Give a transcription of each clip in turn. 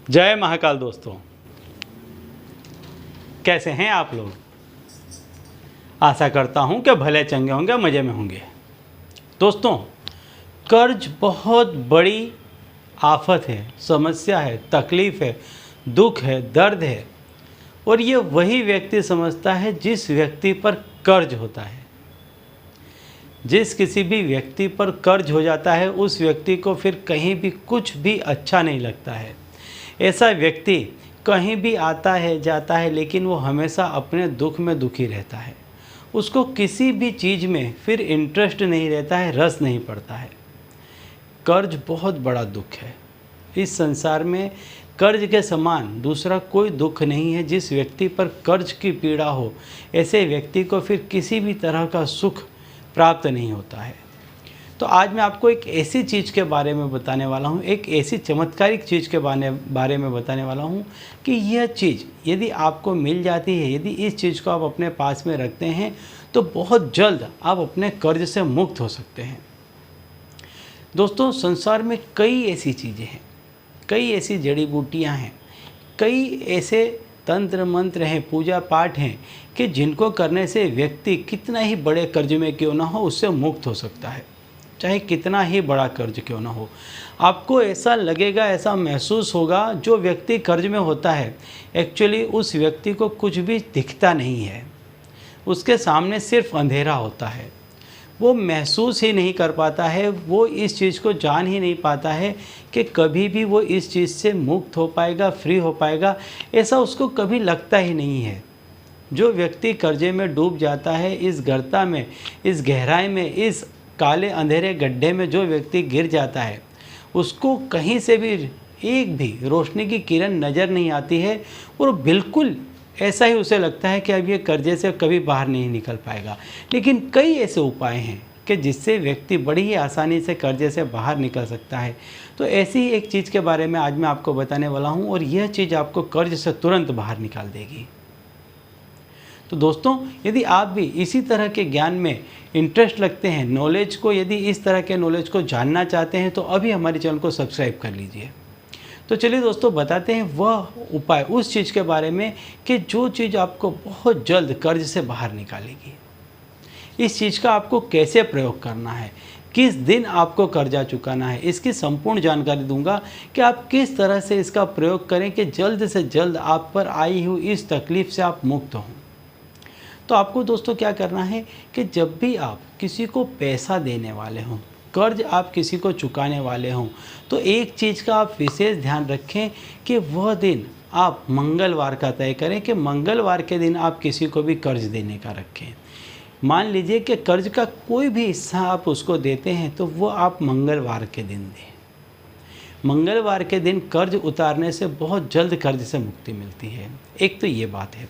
जय महाकाल दोस्तों, कैसे हैं आप लोग। आशा करता हूं कि भले चंगे होंगे, मज़े में होंगे। दोस्तों, कर्ज बहुत बड़ी आफत है, समस्या है, तकलीफ़ है, दुख है, दर्द है। और ये वही व्यक्ति समझता है जिस व्यक्ति पर कर्ज होता है। जिस किसी भी व्यक्ति पर कर्ज हो जाता है उस व्यक्ति को फिर कहीं भी कुछ भी अच्छा नहीं लगता है। ऐसा व्यक्ति कहीं भी आता है जाता है, लेकिन वो हमेशा अपने दुख में दुखी रहता है। उसको किसी भी चीज़ में फिर इंटरेस्ट नहीं रहता है, रस नहीं पड़ता है। कर्ज बहुत बड़ा दुख है। इस संसार में कर्ज के समान दूसरा कोई दुख नहीं है। जिस व्यक्ति पर कर्ज की पीड़ा हो, ऐसे व्यक्ति को फिर किसी भी तरह का सुख प्राप्त नहीं होता है। तो आज मैं आपको एक ऐसी चीज़ के बारे में बताने वाला हूँ, एक ऐसी चमत्कारिक चीज़ के बारे में बताने वाला हूँ कि यह चीज़ यदि आपको मिल जाती है, यदि इस चीज़ को आप अपने पास में रखते हैं तो बहुत जल्द आप अपने कर्ज से मुक्त हो सकते हैं। दोस्तों, संसार में कई ऐसी चीज़ें हैं, कई ऐसी जड़ी बूटियाँ हैं, कई ऐसे तंत्र मंत्र हैं, पूजा पाठ हैं कि जिनको करने से व्यक्ति कितना ही बड़े कर्ज में क्यों ना हो उससे मुक्त हो सकता है। चाहे कितना ही बड़ा कर्ज क्यों ना हो, आपको ऐसा लगेगा, ऐसा महसूस होगा, जो व्यक्ति कर्ज में होता है एक्चुअली उस व्यक्ति को कुछ भी दिखता नहीं है। उसके सामने सिर्फ अंधेरा होता है। वो महसूस ही नहीं कर पाता है, वो इस चीज़ को जान ही नहीं पाता है कि कभी भी वो इस चीज़ से मुक्त हो पाएगा, फ्री हो पाएगा। ऐसा उसको कभी लगता ही नहीं है। जो व्यक्ति कर्जे में डूब जाता है, इस गर्ता में, इस गहराई में, इस काले अंधेरे गड्ढे में जो व्यक्ति गिर जाता है, उसको कहीं से भी एक भी रोशनी की किरण नज़र नहीं आती है। और बिल्कुल ऐसा ही उसे लगता है कि अब ये कर्जे से कभी बाहर नहीं निकल पाएगा। लेकिन कई ऐसे उपाय हैं कि जिससे व्यक्ति बड़ी ही आसानी से कर्जे से बाहर निकल सकता है। तो ऐसी ही एक चीज़ के बारे में आज मैं आपको बताने वाला हूँ, और यह चीज़ आपको कर्ज से तुरंत बाहर निकाल देगी। तो दोस्तों, यदि आप भी इसी तरह के ज्ञान में इंटरेस्ट रखते हैं, नॉलेज को, यदि इस तरह के नॉलेज को जानना चाहते हैं, तो अभी हमारे चैनल को सब्सक्राइब कर लीजिए। तो चलिए दोस्तों, बताते हैं वह उपाय, उस चीज़ के बारे में कि जो चीज़ आपको बहुत जल्द कर्ज से बाहर निकालेगी। इस चीज़ का आपको कैसे प्रयोग करना है, किस दिन आपको कर्जा चुकाना है, इसकी संपूर्ण जानकारी दूंगा कि आप किस तरह से इसका प्रयोग करें कि जल्द से जल्द आप पर आई हुई इस तकलीफ़ से आप मुक्त हों। तो आपको दोस्तों क्या करना है कि जब भी आप किसी को पैसा देने वाले हों, कर्ज आप किसी को चुकाने वाले हों, तो एक चीज़ का आप विशेष ध्यान रखें कि वह दिन आप मंगलवार का तय करें कि मंगलवार के दिन आप किसी को भी कर्ज देने का रखें। मान लीजिए कि कर्ज का कोई भी हिस्सा आप उसको देते हैं तो वो आप मंगलवार के दिन दें। मंगलवार के दिन कर्ज उतारने से बहुत जल्द कर्ज से मुक्ति मिलती है। एक तो ये बात है।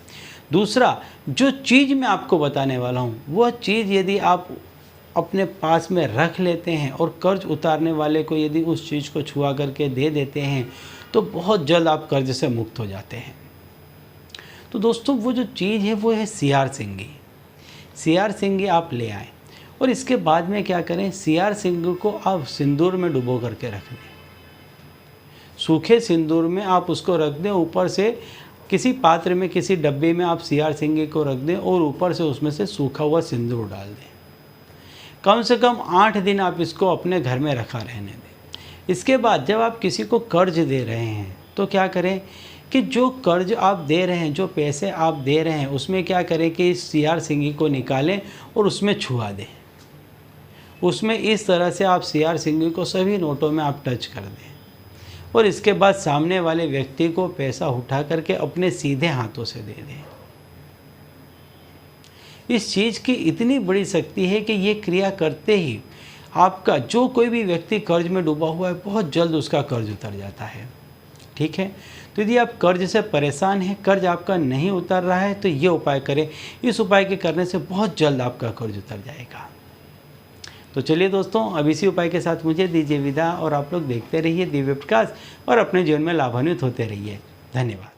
दूसरा, जो चीज़ मैं आपको बताने वाला हूँ, वह चीज़ यदि आप अपने पास में रख लेते हैं और कर्ज उतारने वाले को यदि उस चीज़ को छुआ करके दे देते हैं तो बहुत जल्द आप कर्ज से मुक्त हो जाते हैं। तो दोस्तों, वो जो चीज़ है वो है सियार सिंगी। सियार सिंगी आप ले आएँ, और इसके बाद में क्या करें, सियार सिंगी को आप सिंदूर में डुबो करके रख दें। सूखे सिंदूर में आप उसको रख दें, ऊपर से किसी पात्र में, किसी डब्बे में आप सियार सिंगी को रख दें और ऊपर से उसमें से सूखा हुआ सिंदूर डाल दें। कम से कम 8 दिन आप इसको अपने घर में रखा रहने दें। इसके बाद जब आप किसी को कर्ज दे रहे हैं तो क्या करें कि जो कर्ज आप दे रहे हैं, जो पैसे आप दे रहे हैं, उसमें क्या करें कि इस सियार सिंगी को निकालें और उसमें छुआ दें। उसमें इस तरह से आप सियार सिंगी को सभी नोटों में आप टच कर दें, और इसके बाद सामने वाले व्यक्ति को पैसा उठा करके अपने सीधे हाथों से दे दें। इस चीज़ की इतनी बड़ी शक्ति है कि ये क्रिया करते ही आपका जो कोई भी व्यक्ति कर्ज में डूबा हुआ है, बहुत जल्द उसका कर्ज उतर जाता है। ठीक है। तो यदि आप कर्ज से परेशान हैं, कर्ज आपका नहीं उतर रहा है, तो ये उपाय करें। इस उपाय के करने से बहुत जल्द आपका कर्ज उतर जाएगा। तो चलिए दोस्तों, अब इसी उपाय के साथ मुझे दीजिए विदा, और आप लोग देखते रहिए दिव्य प्रकाश और अपने जीवन में लाभान्वित होते रहिए। धन्यवाद।